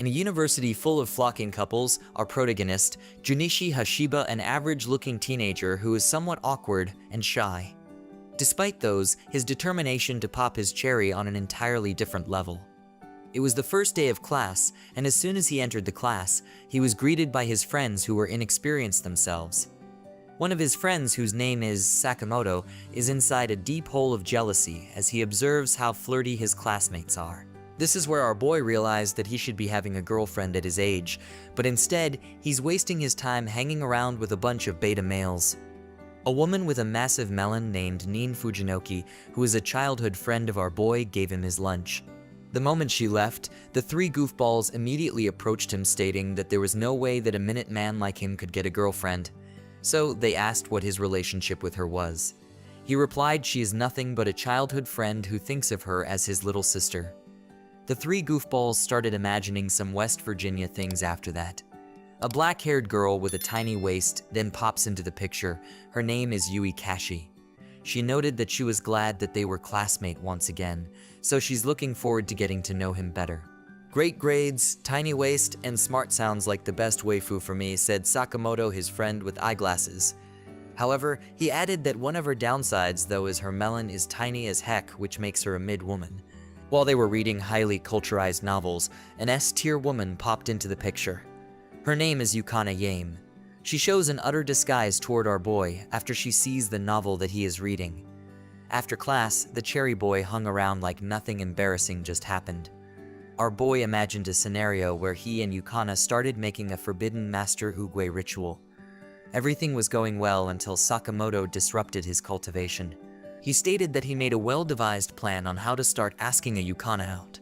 In a university full of flocking couples, our protagonist, Junichi Hashiba, an average-looking teenager who is somewhat awkward and shy. Despite those, his determination to pop his cherry on an entirely different level. It was the first day of class, and as soon as he entered the class, he was greeted by his friends who were inexperienced themselves. One of his friends, whose name is Sakamoto, is inside a deep hole of jealousy as he observes how flirty his classmates are. This is where our boy realized that he should be having a girlfriend at his age, but instead, he's wasting his time hanging around with a bunch of beta males. A woman with a massive melon named Nin Fujinoki, who is a childhood friend of our boy, gave him his lunch. The moment she left, the three goofballs immediately approached him, stating that there was no way that a minute man like him could get a girlfriend. So they asked what his relationship with her was. He replied she is nothing but a childhood friend who thinks of her as his little sister. The three goofballs started imagining some West Virginia things after that. A black-haired girl with a tiny waist then pops into the picture. Her name is Yui Kashi. She noted that she was glad that they were classmates once again, so she's looking forward to getting to know him better. Great grades, tiny waist, and smart sounds like the best waifu for me, said Sakamoto, his friend with eyeglasses. However, he added that one of her downsides though is her melon is tiny as heck, which makes her a mid-woman. While they were reading highly culturized novels, an S-tier woman popped into the picture. Her name is Yukana Yame. She shows an utter disguise toward our boy after she sees the novel that he is reading. After class, the cherry boy hung around like nothing embarrassing just happened. Our boy imagined a scenario where he and Yukana started making a forbidden Master Oogway ritual. Everything was going well until Sakamoto disrupted his cultivation. He stated that he made a well-devised plan on how to start asking a Yukana out.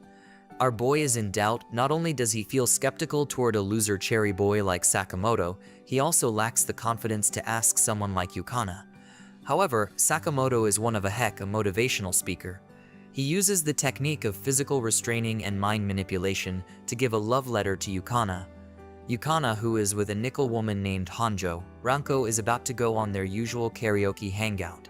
Our boy is in doubt. Not only does he feel skeptical toward a loser cherry boy like Sakamoto, he also lacks the confidence to ask someone like Yukana. However, Sakamoto is one of a motivational speaker. He uses the technique of physical restraining and mind manipulation to give a love letter to Yukana. Yukana, who is with a nickel woman named Hanjo, Ranko is about to go on their usual karaoke hangout.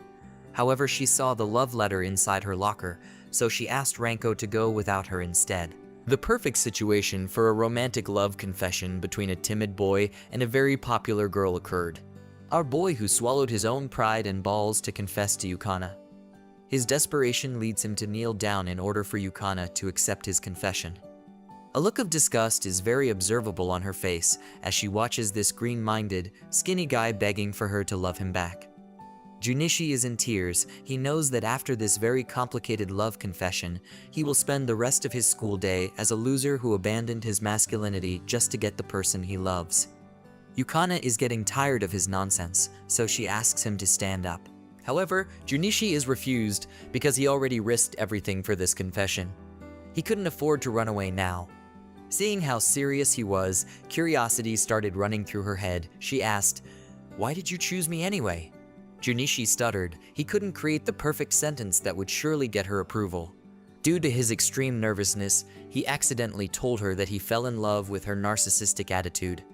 However, she saw the love letter inside her locker, so she asked Ranko to go without her instead. The perfect situation for a romantic love confession between a timid boy and a very popular girl occurred. Our boy, who swallowed his own pride and balls to confess to Yukana. His desperation leads him to kneel down in order for Yukana to accept his confession. A look of disgust is very observable on her face as she watches this green-minded, skinny guy begging for her to love him back. Junichi is in tears. He knows that after this very complicated love confession, he will spend the rest of his school day as a loser who abandoned his masculinity just to get the person he loves. Yukana is getting tired of his nonsense, so she asks him to stand up. However, Junichi is refused because he already risked everything for this confession. He couldn't afford to run away now. Seeing how serious he was, curiosity started running through her head. She asked, "Why did you choose me anyway?" Junichi stuttered. He couldn't create the perfect sentence that would surely get her approval. Due to his extreme nervousness, he accidentally told her that he fell in love with her narcissistic attitude.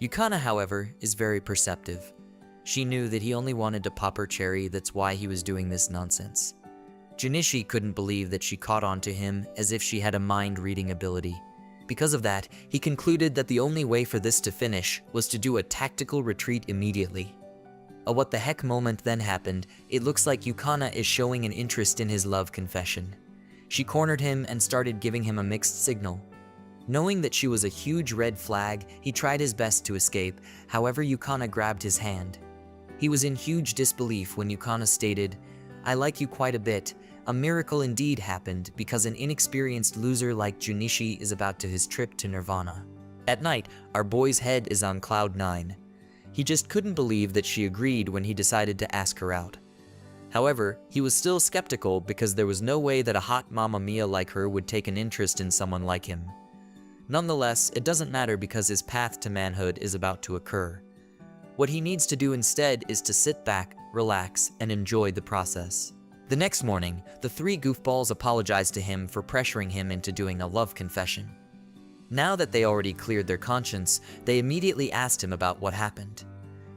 Yukana, however, is very perceptive. She knew that he only wanted to pop her cherry, that's why he was doing this nonsense. Junichi couldn't believe that she caught on to him as if she had a mind-reading ability. Because of that, he concluded that the only way for this to finish was to do a tactical retreat immediately. A what the heck moment then happened. It looks like Yukana is showing an interest in his love confession. She cornered him and started giving him a mixed signal. Knowing that she was a huge red flag, he tried his best to escape. However, Yukana grabbed his hand. He was in huge disbelief when Yukana stated, "I like you quite a bit." A miracle indeed happened because an inexperienced loser like Junichi is about to his trip to Nirvana. At night, our boy's head is on cloud 9. He just couldn't believe that she agreed when he decided to ask her out. However, he was still skeptical because there was no way that a hot Mamma Mia like her would take an interest in someone like him. Nonetheless, it doesn't matter because his path to manhood is about to occur. What he needs to do instead is to sit back, relax, and enjoy the process. The next morning, the three goofballs apologized to him for pressuring him into doing a love confession. Now that they already cleared their conscience, they immediately asked him about what happened.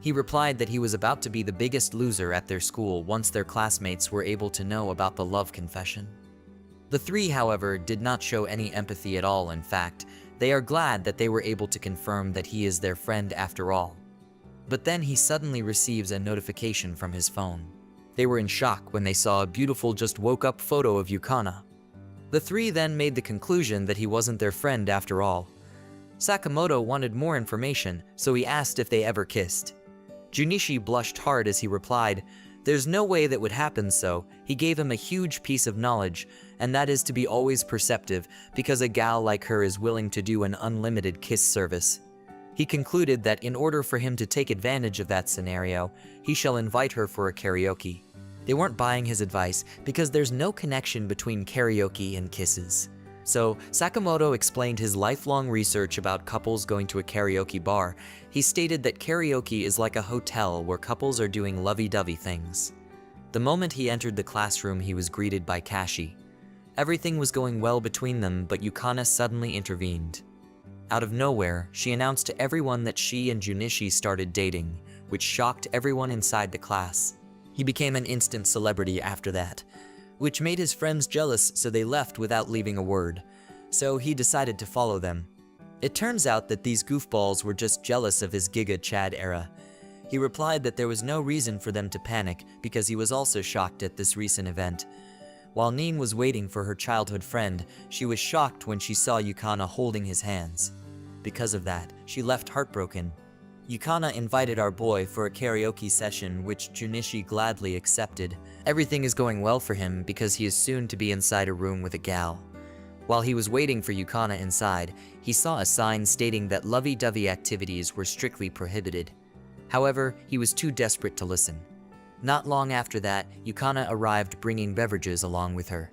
He replied that he was about to be the biggest loser at their school once their classmates were able to know about the love confession. The three, however, did not show any empathy at all. In fact, They are glad that they were able to confirm that he is their friend after all. But then he suddenly receives a notification from his phone. They were in shock when they saw a beautiful just woke up photo of Yukana. The three then made the conclusion that he wasn't their friend after all. Sakamoto wanted more information, so he asked if they ever kissed. Junichi blushed hard as he replied, "There's no way that would happen," so he gave him a huge piece of knowledge, and that is to be always perceptive, because a gal like her is willing to do an unlimited kiss service. He concluded that in order for him to take advantage of that scenario, he shall invite her for a karaoke. They weren't buying his advice because there's no connection between karaoke and kisses. So Sakamoto explained his lifelong research about couples going to a karaoke bar. He stated that karaoke is like a hotel where couples are doing lovey-dovey things. The moment he entered the classroom, he was greeted by Kashi. Everything was going well between them, but Yukana suddenly intervened. Out of nowhere, she announced to everyone that she and Junichi started dating, which shocked everyone inside the class. He became an instant celebrity after that, which made his friends jealous, so they left without leaving a word. So he decided to follow them. It turns out that these goofballs were just jealous of his Giga Chad era. He replied that there was no reason for them to panic because he was also shocked at this recent event. While Nin was waiting for her childhood friend, she was shocked when she saw Yukana holding his hands. Because of that, she left heartbroken. Yukana invited our boy for a karaoke session, which Junichi gladly accepted. Everything is going well for him because he is soon to be inside a room with a gal. While he was waiting for Yukana inside, he saw a sign stating that lovey-dovey activities were strictly prohibited. However, he was too desperate to listen. Not long after that, Yukana arrived bringing beverages along with her.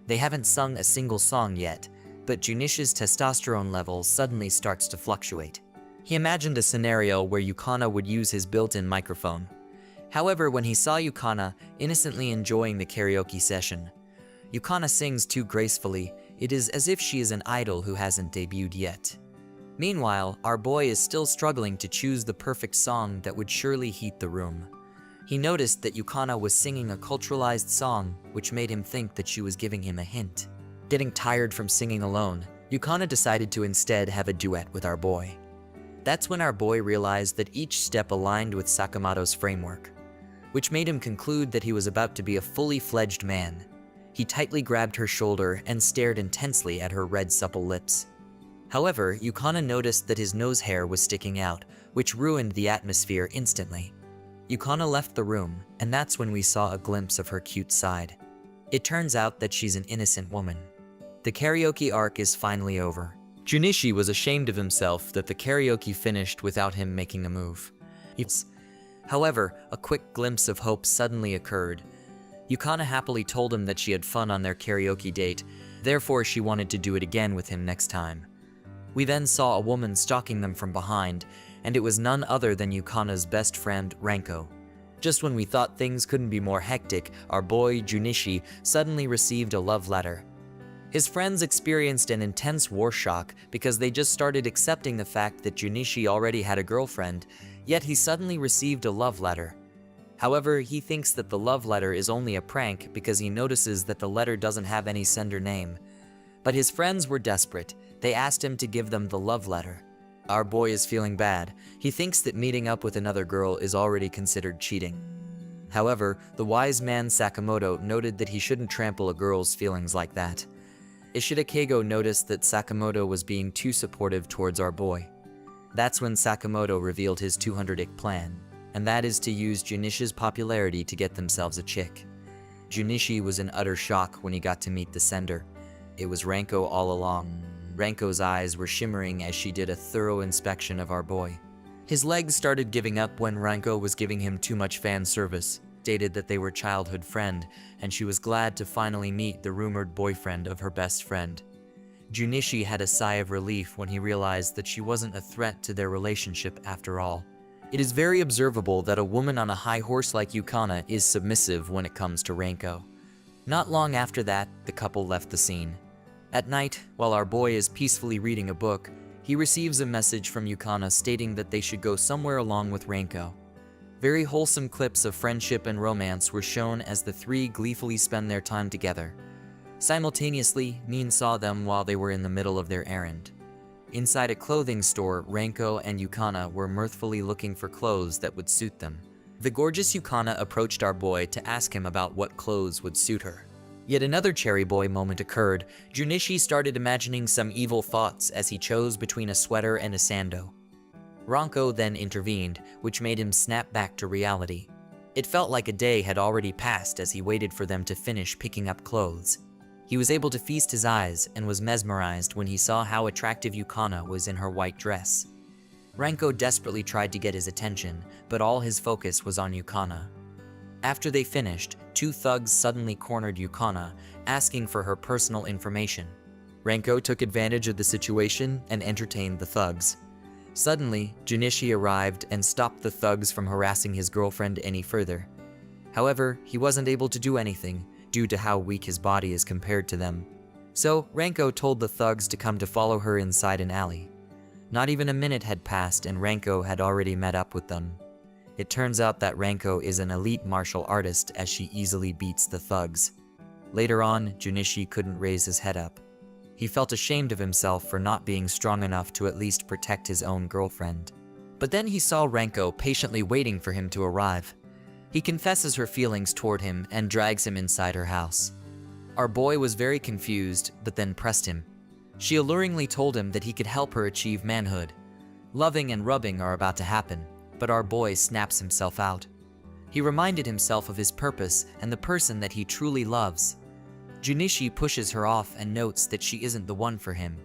They haven't sung a single song yet, but Junichi's testosterone level suddenly starts to fluctuate. He imagined a scenario where Yukana would use his built-in microphone. However, when he saw Yukana innocently enjoying the karaoke session, Yukana sings too gracefully. It is as if she is an idol who hasn't debuted yet. Meanwhile, our boy is still struggling to choose the perfect song that would surely heat the room. He noticed that Yukana was singing a culturalized song, which made him think that she was giving him a hint. Getting tired from singing alone, Yukana decided to instead have a duet with our boy. That's when our boy realized that each step aligned with Sakamoto's framework, which made him conclude that he was about to be a fully fledged man. He tightly grabbed her shoulder and stared intensely at her red supple lips. However, Yukana noticed that his nose hair was sticking out, which ruined the atmosphere instantly. Yukana left the room, and that's when we saw a glimpse of her cute side. It turns out that she's an innocent woman. The karaoke arc is finally over. Junichi was ashamed of himself that the karaoke finished without him making a move. However, a quick glimpse of hope suddenly occurred. Yukana happily told him that she had fun on their karaoke date, therefore she wanted to do it again with him next time. We then saw a woman stalking them from behind, and it was none other than Yukana's best friend, Ranko. Just when we thought things couldn't be more hectic, our boy, Junichi, suddenly received a love letter. His friends experienced an intense war shock because they just started accepting the fact that Junichi already had a girlfriend, yet he suddenly received a love letter. However, he thinks that the love letter is only a prank because he notices that the letter doesn't have any sender name. But his friends were desperate. They asked him to give them the love letter. Our boy is feeling bad. He thinks that meeting up with another girl is already considered cheating. However, the wise man Sakamoto noted that he shouldn't trample a girl's feelings like that. Ishida Keigo noticed that Sakamoto was being too supportive towards our boy. That's when Sakamoto revealed his 200-ick plan, and that is to use Junichi's popularity to get themselves a chick. Junichi was in utter shock when he got to meet the sender. It was Ranko all along. Ranko's eyes were shimmering as she did a thorough inspection of our boy. His legs started giving up when Ranko was giving him too much fan service. Stated that they were childhood friend, and she was glad to finally meet the rumored boyfriend of her best friend. Junichi had a sigh of relief when he realized that she wasn't a threat to their relationship after all. It is very observable that a woman on a high horse like Yukana is submissive when it comes to Ranko. Not long after that, the couple left the scene. At night, while our boy is peacefully reading a book, he receives a message from Yukana stating that they should go somewhere along with Ranko. Very wholesome clips of friendship and romance were shown as the three gleefully spend their time together. Simultaneously, Nin saw them while they were in the middle of their errand. Inside a clothing store, Ranko and Yukana were mirthfully looking for clothes that would suit them. The gorgeous Yukana approached our boy to ask him about what clothes would suit her. Yet another cherry boy moment occurred. Junichi started imagining some evil thoughts as he chose between a sweater and a sando. Ranko then intervened, which made him snap back to reality. It felt like a day had already passed as he waited for them to finish picking up clothes. He was able to feast his eyes and was mesmerized when he saw how attractive Yukana was in her white dress. Ranko desperately tried to get his attention, but all his focus was on Yukana. After they finished, two thugs suddenly cornered Yukana, asking for her personal information. Ranko took advantage of the situation and entertained the thugs. Suddenly, Junichi arrived and stopped the thugs from harassing his girlfriend any further. However, he wasn't able to do anything, due to how weak his body is compared to them. So, Ranko told the thugs to come to follow her inside an alley. Not even a minute had passed and Ranko had already met up with them. It turns out that Ranko is an elite martial artist as she easily beats the thugs. Later on, Junichi couldn't raise his head up. He felt ashamed of himself for not being strong enough to at least protect his own girlfriend. But then he saw Ranko patiently waiting for him to arrive. He confesses her feelings toward him and drags him inside her house. Our boy was very confused, but then pressed him. She alluringly told him that he could help her achieve manhood. Loving and rubbing are about to happen, but our boy snaps himself out. He reminded himself of his purpose and the person that he truly loves. Junichi pushes her off and notes that she isn't the one for him.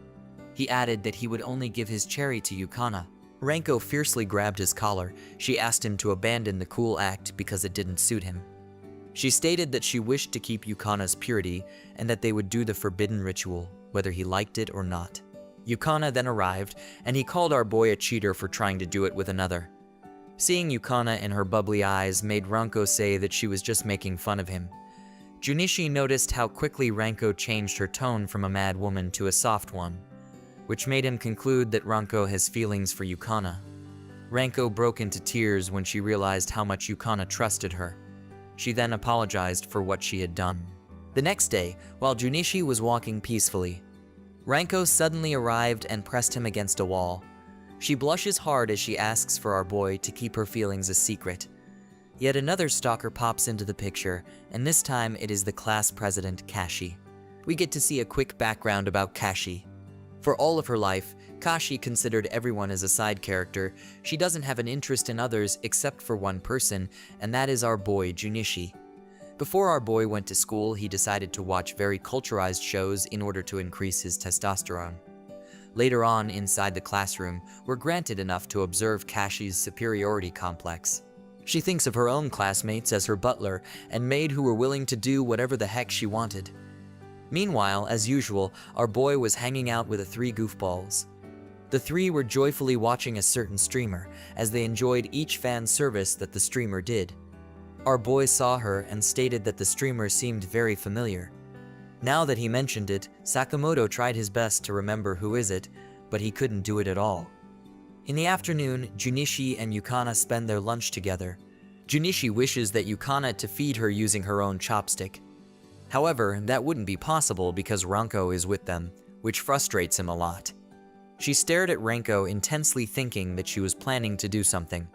He added that he would only give his cherry to Yukana. Ranko fiercely grabbed his collar. She asked him to abandon the cool act because it didn't suit him. She stated that she wished to keep Yukana's purity and that they would do the forbidden ritual, whether he liked it or not. Yukana then arrived, and he called our boy a cheater for trying to do it with another. Seeing Yukana and her bubbly eyes made Ranko say that she was just making fun of him. Junichi noticed how quickly Ranko changed her tone from a mad woman to a soft one, which made him conclude that Ranko has feelings for Yukana. Ranko broke into tears when she realized how much Yukana trusted her. She then apologized for what she had done. The next day, while Junichi was walking peacefully, Ranko suddenly arrived and pressed him against a wall. She blushes hard as she asks for our boy to keep her feelings a secret. Yet another stalker pops into the picture, and this time it is the class president, Kashi. We get to see a quick background about Kashi. For all of her life, Kashi considered everyone as a side character. She doesn't have an interest in others except for one person, and that is our boy, Junichi. Before our boy went to school, he decided to watch very culturized shows in order to increase his testosterone. Later on, inside the classroom, we're granted enough to observe Kashi's superiority complex. She thinks of her own classmates as her butler and maid who were willing to do whatever the heck she wanted. Meanwhile, as usual, our boy was hanging out with the three goofballs. The three were joyfully watching a certain streamer, as they enjoyed each fan's service that the streamer did. Our boy saw her and stated that the streamer seemed very familiar. Now that he mentioned it, Sakamoto tried his best to remember who is it, but he couldn't do it at all. In the afternoon, Junichi and Yukana spend their lunch together. Junichi wishes that Yukana to feed her using her own chopstick. However, that wouldn't be possible because Ranko is with them, which frustrates him a lot. She stared at Ranko intensely, thinking that she was planning to do something.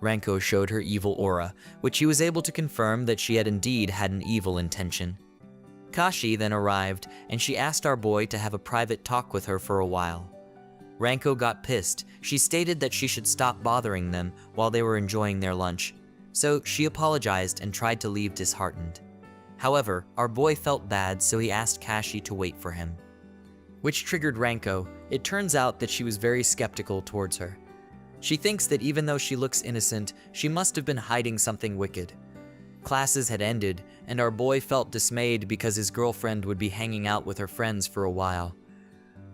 Ranko showed her evil aura, which he was able to confirm that she had indeed had an evil intention. Kashi then arrived, and she asked our boy to have a private talk with her for a while. Ranko got pissed. She stated that she should stop bothering them while they were enjoying their lunch, so she apologized and tried to leave disheartened. However, our boy felt bad, so he asked Kashi to wait for him, which triggered Ranko. It turns out that she was very skeptical towards her. She thinks that even though she looks innocent, she must have been hiding something wicked. Classes had ended, and our boy felt dismayed because his girlfriend would be hanging out with her friends for a while.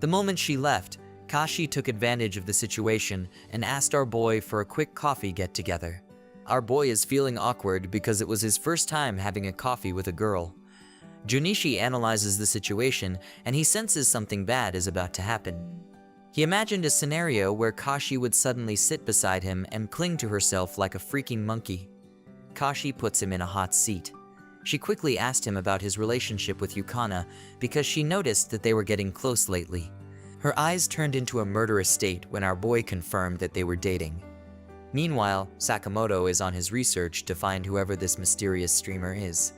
The moment she left, Kashi took advantage of the situation and asked our boy for a quick coffee get-together. Our boy is feeling awkward because it was his first time having a coffee with a girl. Junichi analyzes the situation and he senses something bad is about to happen. He imagined a scenario where Kashi would suddenly sit beside him and cling to herself like a freaking monkey. Kashi puts him in a hot seat. She quickly asked him about his relationship with Yukana because she noticed that they were getting close lately. Her eyes turned into a murderous state when our boy confirmed that they were dating. Meanwhile, Sakamoto is on his research to find whoever this mysterious streamer is.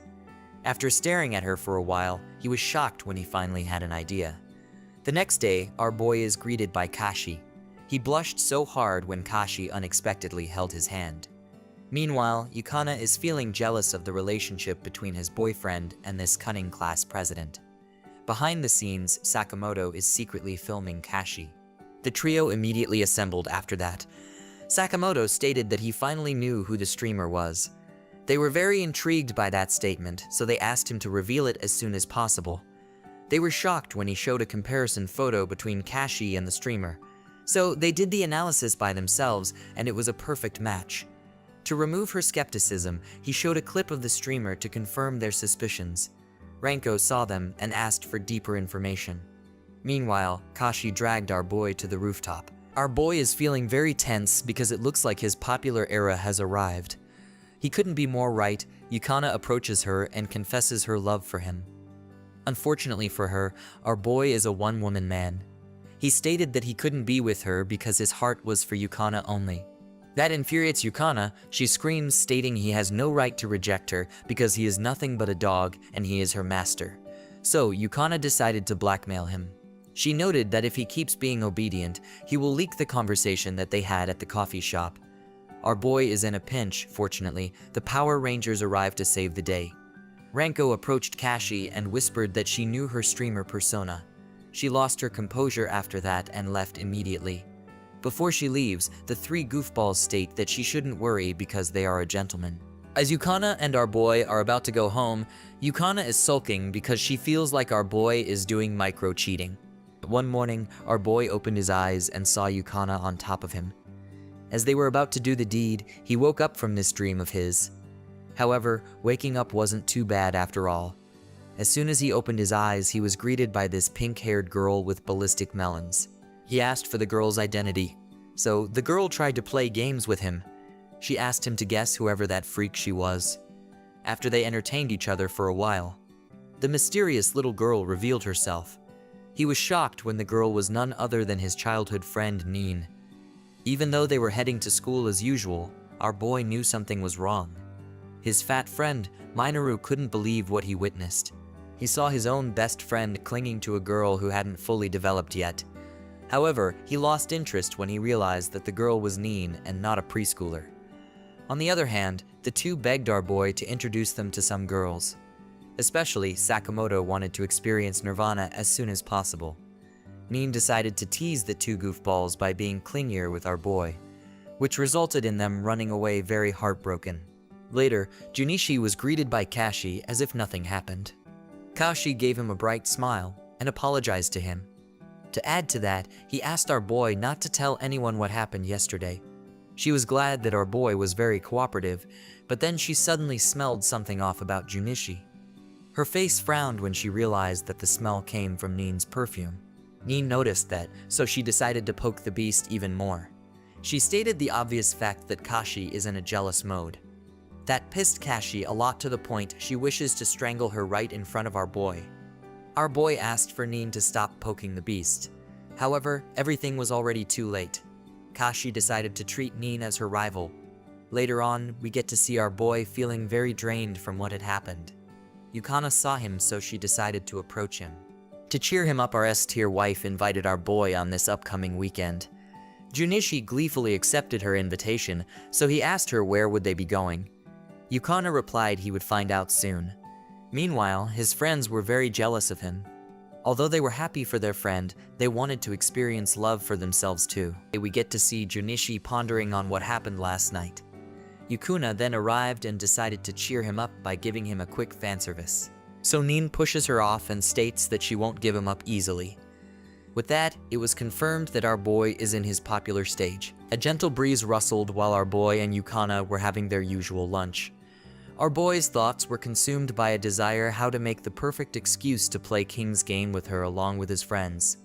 After staring at her for a while, he was shocked when he finally had an idea. The next day, our boy is greeted by Kashi. He blushed so hard when Kashi unexpectedly held his hand. Meanwhile, Yukana is feeling jealous of the relationship between his boyfriend and this cunning class president. Behind the scenes, Sakamoto is secretly filming Kashi. The trio immediately assembled after that. Sakamoto stated that he finally knew who the streamer was. They were very intrigued by that statement, so they asked him to reveal it as soon as possible. They were shocked when he showed a comparison photo between Kashi and the streamer. So they did the analysis by themselves, and it was a perfect match. To remove her skepticism, he showed a clip of the streamer to confirm their suspicions. Ranko saw them and asked for deeper information. Meanwhile, Kashi dragged our boy to the rooftop. Our boy is feeling very tense because it looks like his popular era has arrived. He couldn't be more right. Yukana approaches her and confesses her love for him. Unfortunately for her, our boy is a one-woman man. He stated that he couldn't be with her because his heart was for Yukana only. That infuriates Yukana. She screams, stating he has no right to reject her because he is nothing but a dog and he is her master. So Yukana decided to blackmail him. She noted that if he keeps being obedient, he will leak the conversation that they had at the coffee shop. Our boy is in a pinch. Fortunately, the Power Rangers arrived to save the day. Ranko approached Kashi and whispered that she knew her streamer persona. She lost her composure after that and left immediately. Before she leaves, the three goofballs state that she shouldn't worry because they are a gentleman. As Yukana and our boy are about to go home, Yukana is sulking because she feels like our boy is doing micro-cheating. One morning, our boy opened his eyes and saw Yukana on top of him. As they were about to do the deed, he woke up from this dream of his. However, waking up wasn't too bad after all. As soon as he opened his eyes, he was greeted by this pink-haired girl with ballistic melons. He asked for the girl's identity, so the girl tried to play games with him. She asked him to guess whoever that freak she was. After they entertained each other for a while, the mysterious little girl revealed herself. He was shocked when the girl was none other than his childhood friend Neen. Even though they were heading to school as usual, our boy knew something was wrong. His fat friend, Minoru, couldn't believe what he witnessed. He saw his own best friend clinging to a girl who hadn't fully developed yet. However, he lost interest when he realized that the girl was Neen and not a preschooler. On the other hand, the two begged our boy to introduce them to some girls. Especially, Sakamoto wanted to experience Nirvana as soon as possible. Neen decided to tease the two goofballs by being clingier with our boy, which resulted in them running away very heartbroken. Later, Junichi was greeted by Kashi as if nothing happened. Kashi gave him a bright smile and apologized to him. To add to that, he asked our boy not to tell anyone what happened yesterday. She was glad that our boy was very cooperative, but then she suddenly smelled something off about Junichi. Her face frowned when she realized that the smell came from Neen's perfume. Neen noticed that, so she decided to poke the beast even more. She stated the obvious fact that Kashi is in a jealous mode. That pissed Kashi a lot to the point she wishes to strangle her right in front of our boy. Our boy asked for Neen to stop poking the beast. However, everything was already too late. Kashi decided to treat Neen as her rival. Later on, we get to see our boy feeling very drained from what had happened. Yukana saw him, so she decided to approach him. To cheer him up, our S-tier wife invited our boy on this upcoming weekend. Junichi gleefully accepted her invitation, so he asked her where would they be going. Yukana replied he would find out soon. Meanwhile, his friends were very jealous of him. Although they were happy for their friend, they wanted to experience love for themselves too. We get to see Junichi pondering on what happened last night. Yukuna then arrived and decided to cheer him up by giving him a quick fanservice. So Neen pushes her off and states that she won't give him up easily. With that, it was confirmed that our boy is in his popular stage. A gentle breeze rustled while our boy and Yukana were having their usual lunch. Our boy's thoughts were consumed by a desire how to make the perfect excuse to play King's game with her along with his friends.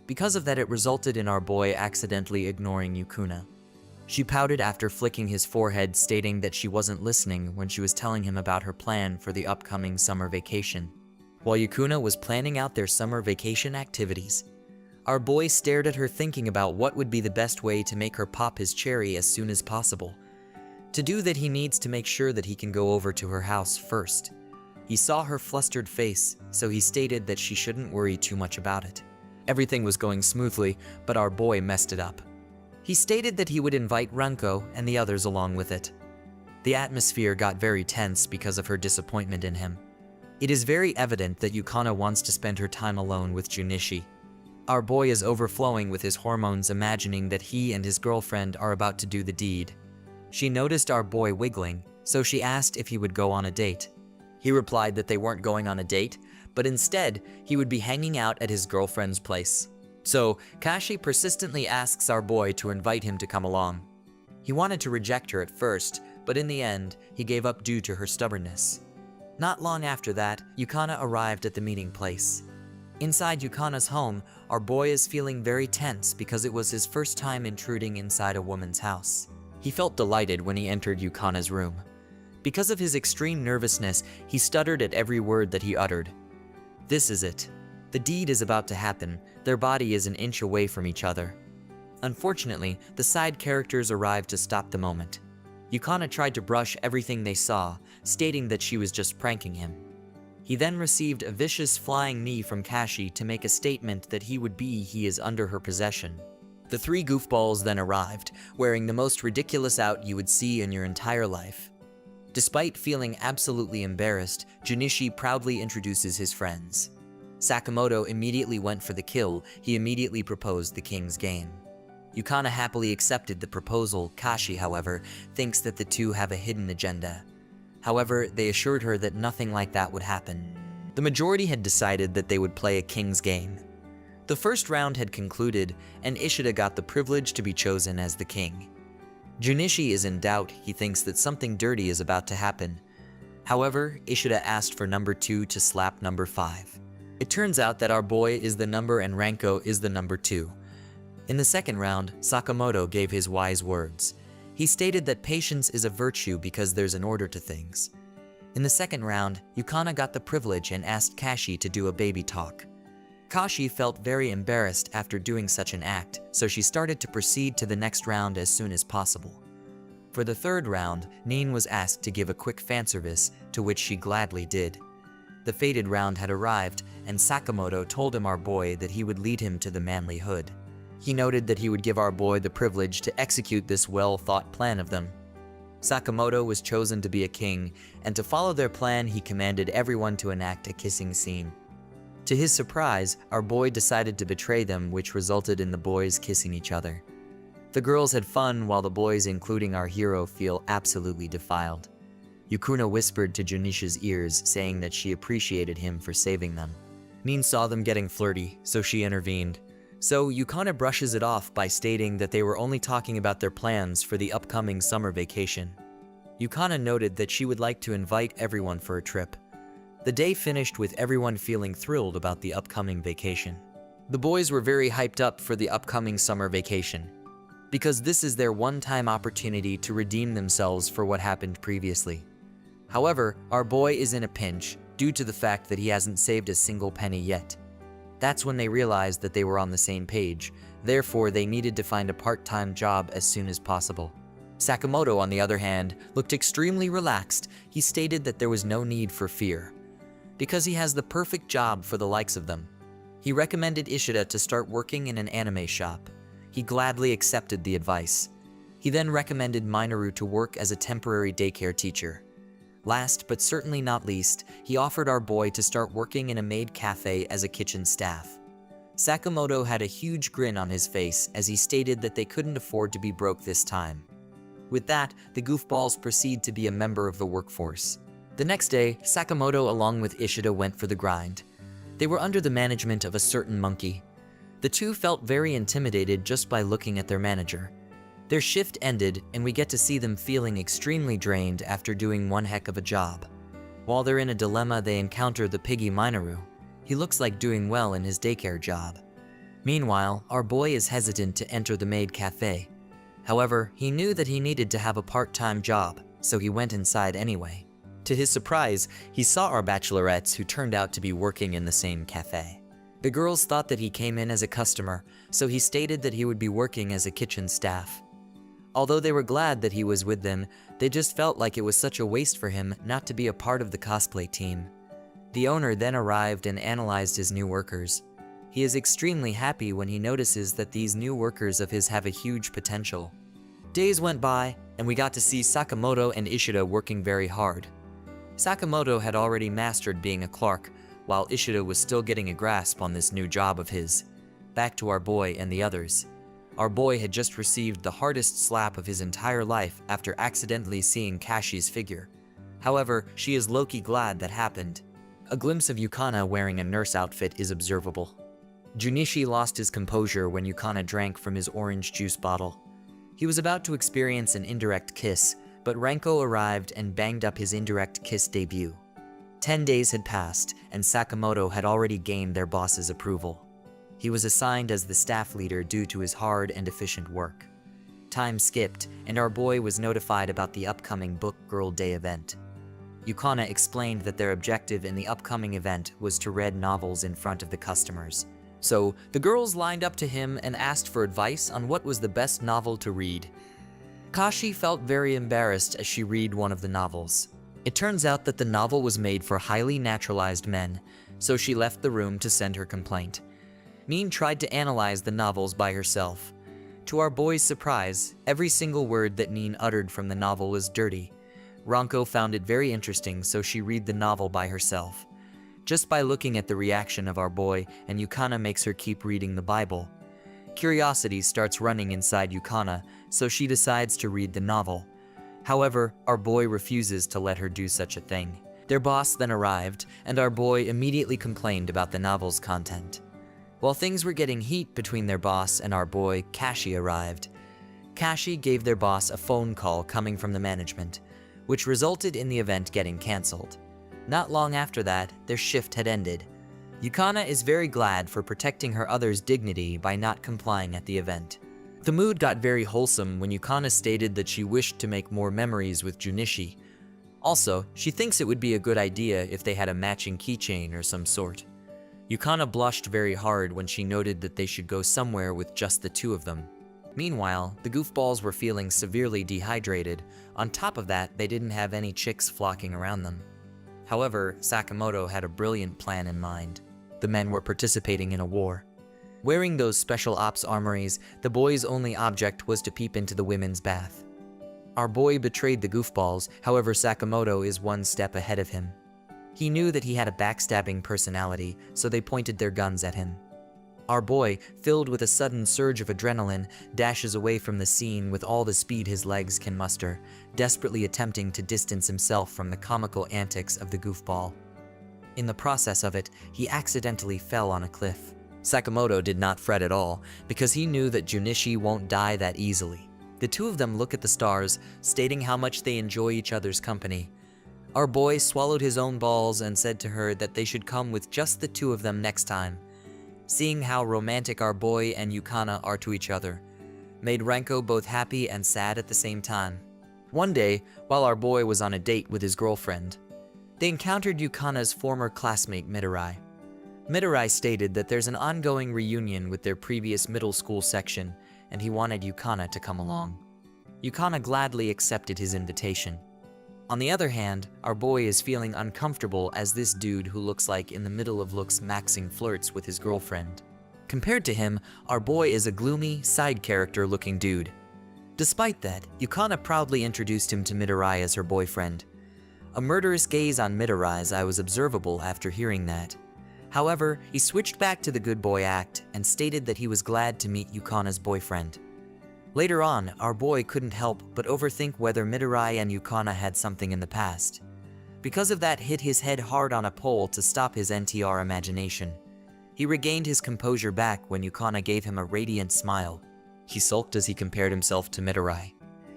Because of that, it resulted in our boy accidentally ignoring Yukuna. She pouted after flicking his forehead, stating that she wasn't listening when she was telling him about her plan for the upcoming summer vacation. While Yukuna was planning out their summer vacation activities, Our boy stared at her, thinking about what would be the best way to make her pop his cherry as soon as possible. To do that, he needs to make sure that he can go over to her house first. He saw her flustered face, so he stated that she shouldn't worry too much about it. Everything was going smoothly, but our boy messed it up. He stated that he would invite Ranko and the others along with it. The atmosphere got very tense because of her disappointment in him. It is very evident that Yukana wants to spend her time alone with Junichi. Our boy is overflowing with his hormones, imagining that he and his girlfriend are about to do the deed. She noticed our boy wiggling, so she asked if he would go on a date. He replied that they weren't going on a date, but instead, he would be hanging out at his girlfriend's place. So, Kashi persistently asks our boy to invite him to come along. He wanted to reject her at first, but in the end, he gave up due to her stubbornness. Not long after that, Yukana arrived at the meeting place. Inside Yukana's home, our boy is feeling very tense because it was his first time intruding inside a woman's house. He felt delighted when he entered Yukana's room. Because of his extreme nervousness, he stuttered at every word that he uttered. This is it. The deed is about to happen. Their body is an inch away from each other. Unfortunately, the side characters arrived to stop the moment. Yukana tried to brush everything they saw, stating that she was just pranking him. He then received a vicious flying knee from Kashi to make a statement that he is under her possession. The three goofballs then arrived, wearing the most ridiculous out you would see in your entire life. Despite feeling absolutely embarrassed, Junichi proudly introduces his friends. Sakamoto immediately went for the kill. He immediately proposed the king's game. Yukana happily accepted the proposal. Kashi, however, thinks that the two have a hidden agenda. However, they assured her that nothing like that would happen. The majority had decided that they would play a king's game. The first round had concluded, and Ishida got the privilege to be chosen as the king. Junichi is in doubt. He thinks that something dirty is about to happen. However, Ishida asked for number 2 to slap number 5. It turns out that our boy is the number and Ranko is the number 2. In the second round, Sakamoto gave his wise words. He stated that patience is a virtue because there's an order to things. In the second round, Yukana got the privilege and asked Kashi to do a baby talk. Kashi felt very embarrassed after doing such an act, so she started to proceed to the next round as soon as possible. For the third round, Nin was asked to give a quick fanservice, to which she gladly did. The fated round had arrived, and Sakamoto told him our boy that he would lead him to the manly hood. He noted that he would give our boy the privilege to execute this well-thought plan of them. Sakamoto was chosen to be a king, and to follow their plan he commanded everyone to enact a kissing scene. To his surprise, our boy decided to betray them, which resulted in the boys kissing each other. The girls had fun while the boys, including our hero, feel absolutely defiled. Yukuna whispered to Junichi's ears, saying that she appreciated him for saving them. Nin saw them getting flirty, so she intervened. So Yukana brushes it off by stating that they were only talking about their plans for the upcoming summer vacation. Yukana noted that she would like to invite everyone for a trip. The day finished with everyone feeling thrilled about the upcoming vacation. The boys were very hyped up for the upcoming summer vacation, because this is their one-time opportunity to redeem themselves for what happened previously. However, our boy is in a pinch due to the fact that he hasn't saved a single penny yet. That's when they realized that they were on the same page, therefore they needed to find a part-time job as soon as possible. Sakamoto, on the other hand, looked extremely relaxed. He stated that there was no need for fear, because he has the perfect job for the likes of them. He recommended Ishida to start working in an anime shop. He gladly accepted the advice. He then recommended Minoru to work as a temporary daycare teacher. Last but certainly not least, he offered our boy to start working in a maid cafe as a kitchen staff. Sakamoto had a huge grin on his face as he stated that they couldn't afford to be broke this time. With that, the goofballs proceed to be a member of the workforce. The next day, Sakamoto along with Ishida went for the grind. They were under the management of a certain monkey. The two felt very intimidated just by looking at their manager. Their shift ended, and we get to see them feeling extremely drained after doing one heck of a job. While they're in a dilemma, they encounter the piggy Minoru. He looks like doing well in his daycare job. Meanwhile, our boy is hesitant to enter the maid cafe. However, he knew that he needed to have a part-time job, so he went inside anyway. To his surprise, he saw our bachelorettes who turned out to be working in the same cafe. The girls thought that he came in as a customer, so he stated that he would be working as a kitchen staff. Although they were glad that he was with them, they just felt like it was such a waste for him not to be a part of the cosplay team. The owner then arrived and analyzed his new workers. He is extremely happy when he notices that these new workers of his have a huge potential. Days went by, and we got to see Sakamoto and Ishida working very hard. Sakamoto had already mastered being a clerk, while Ishida was still getting a grasp on this new job of his. Back to our boy and the others. Our boy had just received the hardest slap of his entire life after accidentally seeing Kashi's figure. However, she is low-key glad that happened. A glimpse of Yukana wearing a nurse outfit is observable. Junichi lost his composure when Yukana drank from his orange juice bottle. He was about to experience an indirect kiss, but Renko arrived and banged up his indirect kiss debut. 10 days had passed, and Sakamoto had already gained their boss's approval. He was assigned as the staff leader due to his hard and efficient work. Time skipped, and our boy was notified about the upcoming Book Girl Day event. Yukana explained that their objective in the upcoming event was to read novels in front of the customers. So, the girls lined up to him and asked for advice on what was the best novel to read. Kashi felt very embarrassed as she read one of the novels. It turns out that the novel was made for highly naturalized men, so she left the room to send her complaint. Min tried to analyze the novels by herself. To our boy's surprise, every single word that Min uttered from the novel was dirty. Ranko found it very interesting, so she read the novel by herself. Just by looking at the reaction of our boy, and Yukana makes her keep reading the Bible. Curiosity starts running inside Yukana, so she decides to read the novel. However, our boy refuses to let her do such a thing. Their boss then arrived, and our boy immediately complained about the novel's content. While things were getting heat between their boss and our boy, Kashi arrived. Kashi gave their boss a phone call coming from the management, which resulted in the event getting cancelled. Not long after that, their shift had ended. Yukana is very glad for protecting her other's dignity by not complying at the event. The mood got very wholesome when Yukana stated that she wished to make more memories with Junichi. Also, she thinks it would be a good idea if they had a matching keychain or some sort. Yukana blushed very hard when she noted that they should go somewhere with just the two of them. Meanwhile, the goofballs were feeling severely dehydrated. On top of that, they didn't have any chicks flocking around them. However, Sakamoto had a brilliant plan in mind. The men were participating in a war. Wearing those special ops armories, the boy's only object was to peep into the women's bath. Our boy betrayed the goofballs, however Sakamoto is one step ahead of him. He knew that he had a backstabbing personality, so they pointed their guns at him. Our boy, filled with a sudden surge of adrenaline, dashes away from the scene with all the speed his legs can muster, desperately attempting to distance himself from the comical antics of the goofball. In the process of it, he accidentally fell on a cliff. Sakamoto did not fret at all, because he knew that Junichi won't die that easily. The two of them look at the stars, stating how much they enjoy each other's company. Our boy swallowed his own balls and said to her that they should come with just the two of them next time. Seeing how romantic our boy and Yukana are to each other, made Renko both happy and sad at the same time. One day, while our boy was on a date with his girlfriend, they encountered Yukana's former classmate Midori. Midori stated that there's an ongoing reunion with their previous middle school section, and he wanted Yukana to come along. Yukana gladly accepted his invitation. On the other hand, our boy is feeling uncomfortable as this dude who looks like in the middle of looks maxing flirts with his girlfriend. Compared to him, our boy is a gloomy, side character looking dude. Despite that, Yukana proudly introduced him to Midori as her boyfriend. A murderous gaze on Midori's eye was observable after hearing that. However, he switched back to the good boy act and stated that he was glad to meet Yukana's boyfriend. Later on, our boy couldn't help but overthink whether Midori and Yukana had something in the past. Because of that, hit his head hard on a pole to stop his NTR imagination. He regained his composure back when Yukana gave him a radiant smile. He sulked as he compared himself to Midori.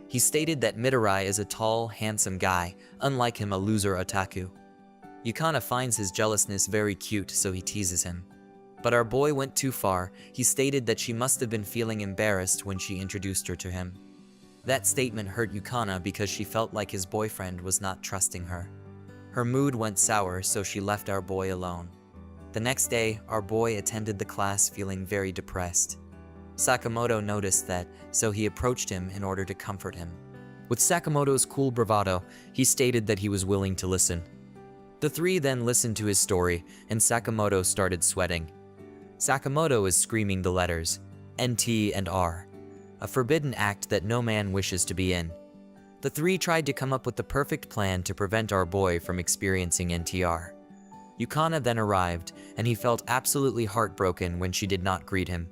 He stated that Midori is a tall, handsome guy, unlike him a loser otaku. Yukana finds his jealousness very cute, so he teases him. But our boy went too far. He stated that she must have been feeling embarrassed when she introduced her to him. That statement hurt Yukana because she felt like his boyfriend was not trusting her. Her mood went sour, so she left our boy alone. The next day, our boy attended the class feeling very depressed. Sakamoto noticed that, so he approached him in order to comfort him. With Sakamoto's cool bravado, he stated that he was willing to listen. The three then listened to his story, and Sakamoto started sweating. Sakamoto is screaming the letters NT and R, a forbidden act that no man wishes to be in. The three tried to come up with the perfect plan to prevent our boy from experiencing NTR. Yukana then arrived, and he felt absolutely heartbroken when she did not greet him.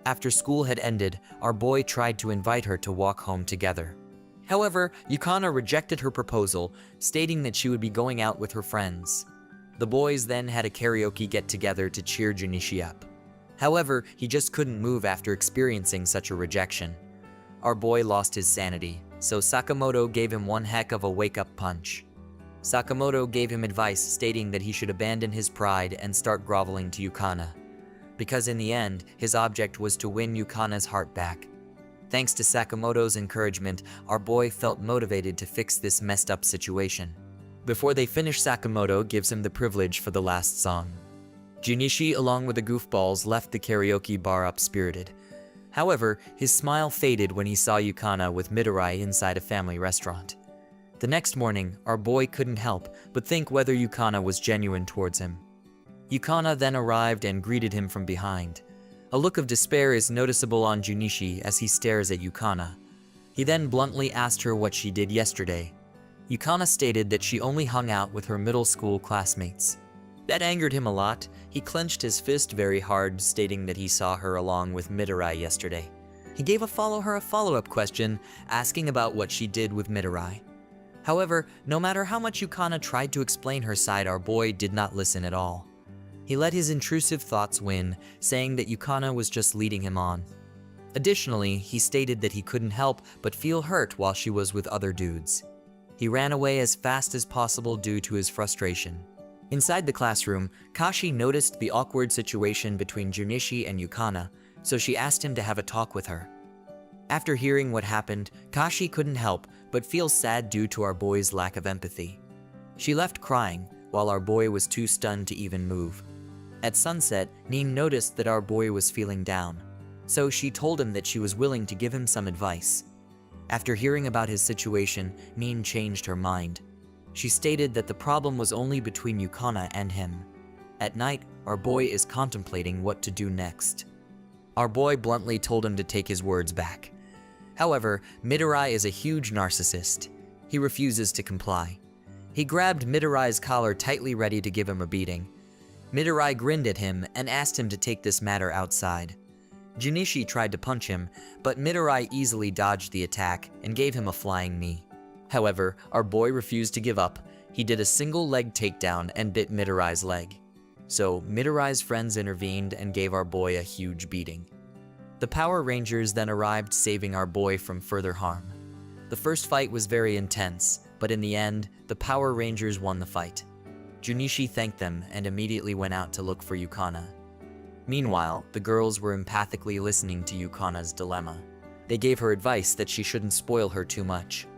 After school had ended, our boy tried to invite her to walk home together. However, Yukana rejected her proposal, stating that she would be going out with her friends. The boys then had a karaoke get-together to cheer Junichi up. However, he just couldn't move after experiencing such a rejection. Our boy lost his sanity, so Sakamoto gave him one heck of a wake-up punch. Sakamoto gave him advice stating that he should abandon his pride and start groveling to Yukana, because in the end, his object was to win Yukana's heart back. Thanks to Sakamoto's encouragement, our boy felt motivated to fix this messed up situation. Before they finish, Sakamoto gives him the privilege for the last song. Junichi, along with the goofballs, left the karaoke bar up-spirited. However, his smile faded when he saw Yukana with Midori inside a family restaurant. The next morning, our boy couldn't help but think whether Yukana was genuine towards him. Yukana then arrived and greeted him from behind. A look of despair is noticeable on Junichi as he stares at Yukana. He then bluntly asked her what she did yesterday. Yukana stated that she only hung out with her middle school classmates. That angered him a lot. He clenched his fist very hard, stating that he saw her along with Midori yesterday. He gave her a follow-up question, asking about what she did with Midori. However, no matter how much Yukana tried to explain her side, our boy did not listen at all. He let his intrusive thoughts win, saying that Yukana was just leading him on. Additionally, he stated that he couldn't help but feel hurt while she was with other dudes. He ran away as fast as possible due to his frustration. Inside the classroom, Kashi noticed the awkward situation between Junichi and Yukana, so she asked him to have a talk with her. After hearing what happened, Kashi couldn't help but feel sad due to our boy's lack of empathy. She left crying, while our boy was too stunned to even move. At sunset, Nin noticed that our boy was feeling down, so she told him that she was willing to give him some advice. After hearing about his situation, Nin changed her mind. She stated that the problem was only between Yukana and him. At night, our boy is contemplating what to do next. Our boy bluntly told him to take his words back. However, Midori is a huge narcissist. He refuses to comply. He grabbed Midori's collar tightly, ready to give him a beating. Midori grinned at him and asked him to take this matter outside. Junichi tried to punch him, but Midori easily dodged the attack and gave him a flying knee. However, our boy refused to give up. He did a single leg takedown and bit Midori's leg. So Midori's friends intervened and gave our boy a huge beating. The Power Rangers then arrived, saving our boy from further harm. The first fight was very intense, but in the end, the Power Rangers won the fight. Junichi thanked them and immediately went out to look for Yukana. Meanwhile, the girls were empathically listening to Yukana's dilemma. They gave her advice that she shouldn't spoil her too much.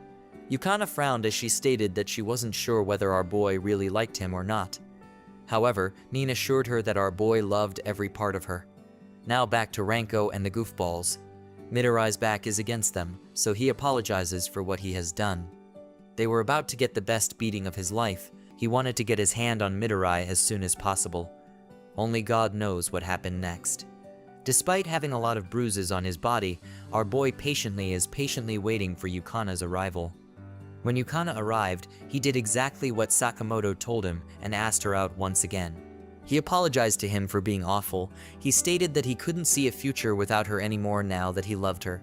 Yukana frowned as she stated that she wasn't sure whether our boy really liked him or not. However, Nin assured her that our boy loved every part of her. Now back to Ranko and the goofballs. Midori's back is against them, so he apologizes for what he has done. They were about to get the best beating of his life. He wanted to get his hand on Midori as soon as possible. Only God knows what happened next. Despite having a lot of bruises on his body, our boy is patiently waiting for Yukana's arrival. When Yukana arrived, he did exactly what Sakamoto told him and asked her out once again. He apologized to him for being awful. He stated that he couldn't see a future without her anymore now that he loved her.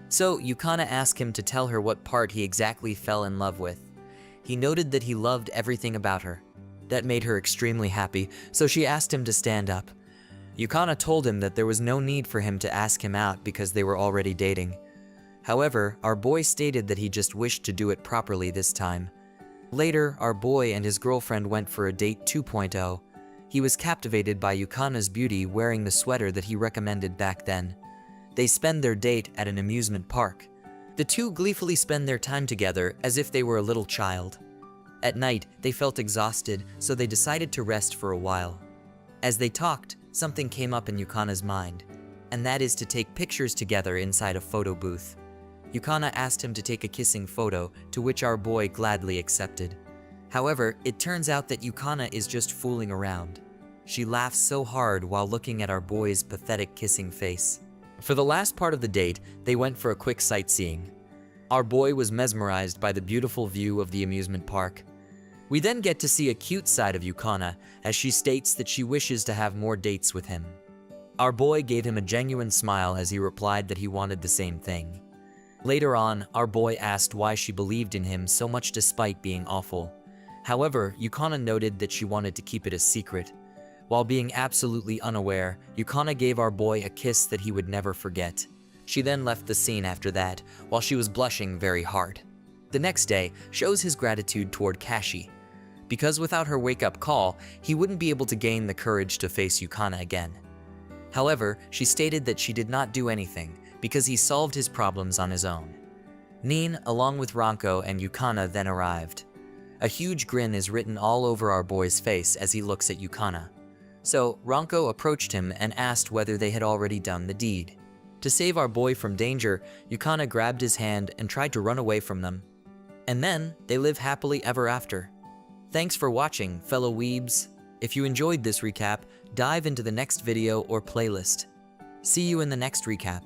So Yukana asked him to tell her what part he exactly fell in love with. He noted that he loved everything about her. That made her extremely happy, so she asked him to stand up. Yukana told him that there was no need for him to ask him out because they were already dating. However, our boy stated that he just wished to do it properly this time. Later, our boy and his girlfriend went for a date 2.0. He was captivated by Yukana's beauty, wearing the sweater that he recommended back then. They spend their date at an amusement park. The two gleefully spend their time together as if they were a little child. At night, they felt exhausted, so they decided to rest for a while. As they talked, something came up in Yukana's mind, and that is to take pictures together inside a photo booth. Yukana asked him to take a kissing photo, to which our boy gladly accepted. However, it turns out that Yukana is just fooling around. She laughs so hard while looking at our boy's pathetic kissing face. For the last part of the date, they went for a quick sightseeing. Our boy was mesmerized by the beautiful view of the amusement park. We then get to see a cute side of Yukana as she states that she wishes to have more dates with him. Our boy gave him a genuine smile as he replied that he wanted the same thing. Later on, our boy asked why she believed in him so much despite being awful. However, Yukana noted that she wanted to keep it a secret. While being absolutely unaware, Yukana gave our boy a kiss that he would never forget. She then left the scene after that, while she was blushing very hard. The next day shows his gratitude toward Kashi, because without her wake-up call, he wouldn't be able to gain the courage to face Yukana again. However, she stated that she did not do anything, because he solved his problems on his own. Nin, along with Ranko and Yukana, then arrived. A huge grin is written all over our boy's face as he looks at Yukana. So, Ranko approached him and asked whether they had already done the deed. To save our boy from danger, Yukana grabbed his hand and tried to run away from them. And then, they live happily ever after. Thanks for watching, fellow weebs. If you enjoyed this recap, dive into the next video or playlist. See you in the next recap.